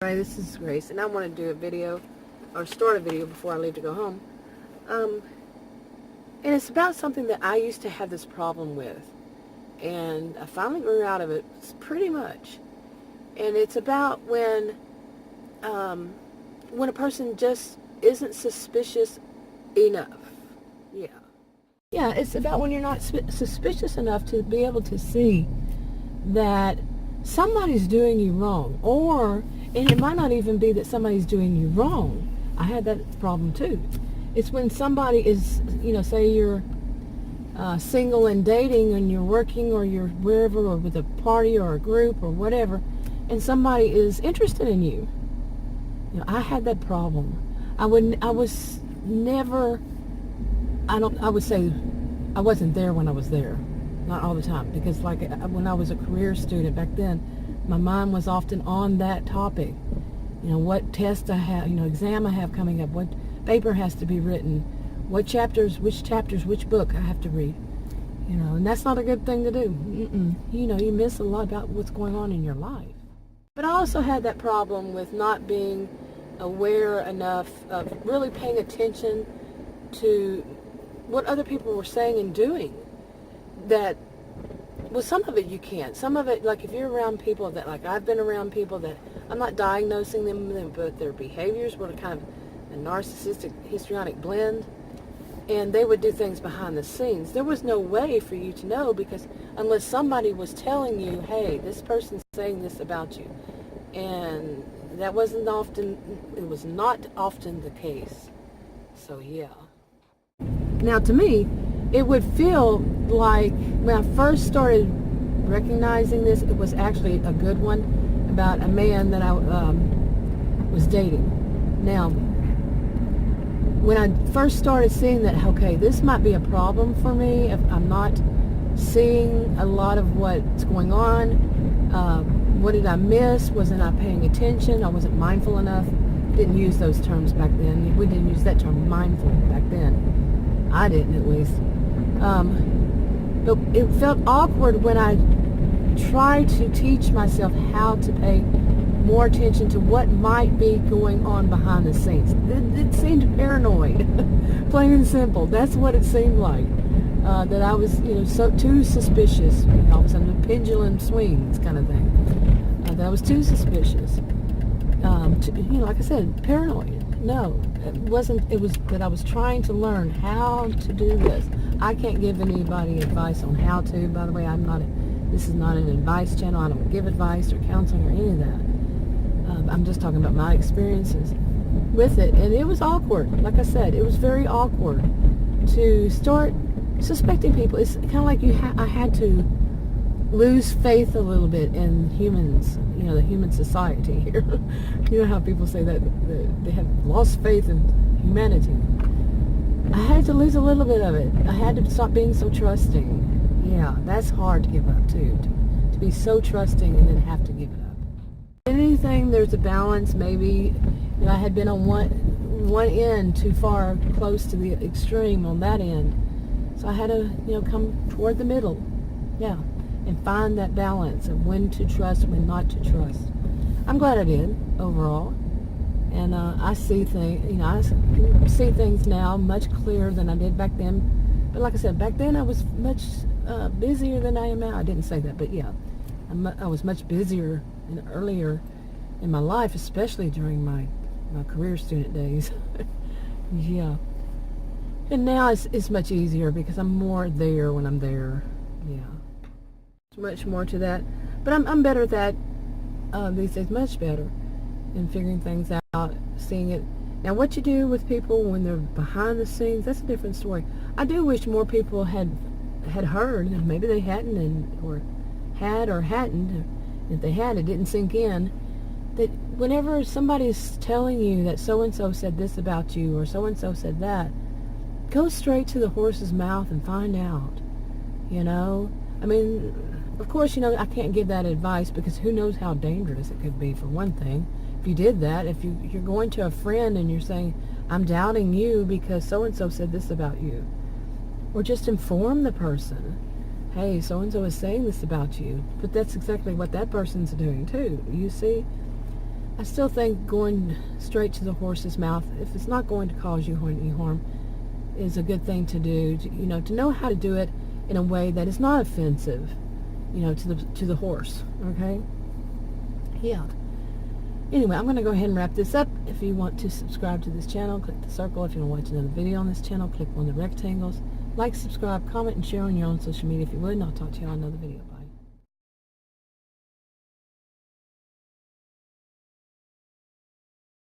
Hi, this is Grace, and I want to do a video, or start a video before I leave to go home. And it's about something that I used to have this problem with, and I finally grew out of it pretty much. And it's about when a person just isn't suspicious enough. Yeah, it's about when you're not suspicious enough to be able to see that somebody's doing you wrong, and it might not even be that somebody's doing you wrong. I had that problem too. It's when somebody is, say you're single and dating, and you're working, or you're wherever, or with a party or a group or whatever, and somebody is interested in you. I had that problem. I would say I wasn't there when I was there. Not all the time, because when I was a career student back then, my mind was often on that topic. What test I have, exam I have coming up, what paper has to be written, which chapters, which book I have to read. And that's not a good thing to do. You miss a lot about what's going on in your life. But I also had that problem with not being aware enough of really paying attention to what other people were saying and doing. Some of it you can't. Some of it, like if you're around people that, like I've been around people that, I'm not diagnosing them, but their behaviors were kind of a narcissistic-histrionic blend, and they would do things behind the scenes. There was no way for you to know, because unless somebody was telling you, hey, this person's saying this about you, and that was not often the case. So yeah. Now to me, it would feel like when I first started recognizing this, it was actually a good one, about a man that I was dating. Now, when I first started seeing that, okay, this might be a problem for me if I'm not seeing a lot of what's going on. What did I miss? Wasn't I paying attention? I wasn't mindful enough. Didn't use those terms back then. We didn't use that term, mindful, back then. I didn't, at least. But it felt awkward when I tried to teach myself how to pay more attention to what might be going on behind the scenes. It seemed paranoid, plain and simple. That's what it seemed like. That I was, so too suspicious. All of a sudden, the pendulum swings, kind of thing. That I was too suspicious. Like I said, paranoid. No, it wasn't. It was that I was trying to learn how to do this. I can't give anybody advice on how to. By the way, this is not an advice channel. I don't give advice or counseling or any of that. I'm just talking about my experiences with it. And it was awkward. Like I said, it was very awkward to start suspecting people. It's kind of like I had to lose faith a little bit in humans, the human society here. You know how people say that they have lost faith in humanity. I had to lose a little bit of it. I had to stop being so trusting. Yeah, that's hard to give up too. To be so trusting and then have to give it up. In anything, there's a balance. Maybe I had been on one end too far, close to the extreme on that end. So I had to, come toward the middle. Yeah. And find that balance of when to trust, when not to trust. I'm glad I did, overall. And I see things, I see things now much clearer than I did back then. But like I said, back then I was much busier than I am now. I didn't say that, but yeah. I was much busier and earlier in my life, especially during my career student days. Yeah. And now it's much easier because I'm more there when I'm there. Yeah. Much more to that, but I'm better at that these days, much better in figuring things out, seeing it. Now, what you do with people when they're behind the scenes, that's a different story. I do wish more people had heard, and maybe they hadn't, or hadn't. If they had, it didn't sink in. That whenever somebody's telling you that so-and-so said this about you, or so-and-so said that, go straight to the horse's mouth and find out. I mean, of course, I can't give that advice, because who knows how dangerous it could be, for one thing. If you did that, if you're going to a friend and you're saying, I'm doubting you because so-and-so said this about you. Or just inform the person, hey, so-and-so is saying this about you. But that's exactly what that person's doing too, you see? I still think going straight to the horse's mouth, if it's not going to cause you any harm, is a good thing to do. To know how to do it in a way that is not offensive, to the horse. Okay? Yeah. Anyway, I'm going to go ahead and wrap this up. If you want to subscribe to this channel, click the circle. If you want to watch another video on this channel, click on the rectangles. Like, subscribe, comment, and share on your own social media if you would, and I'll talk to you on another video. Bye.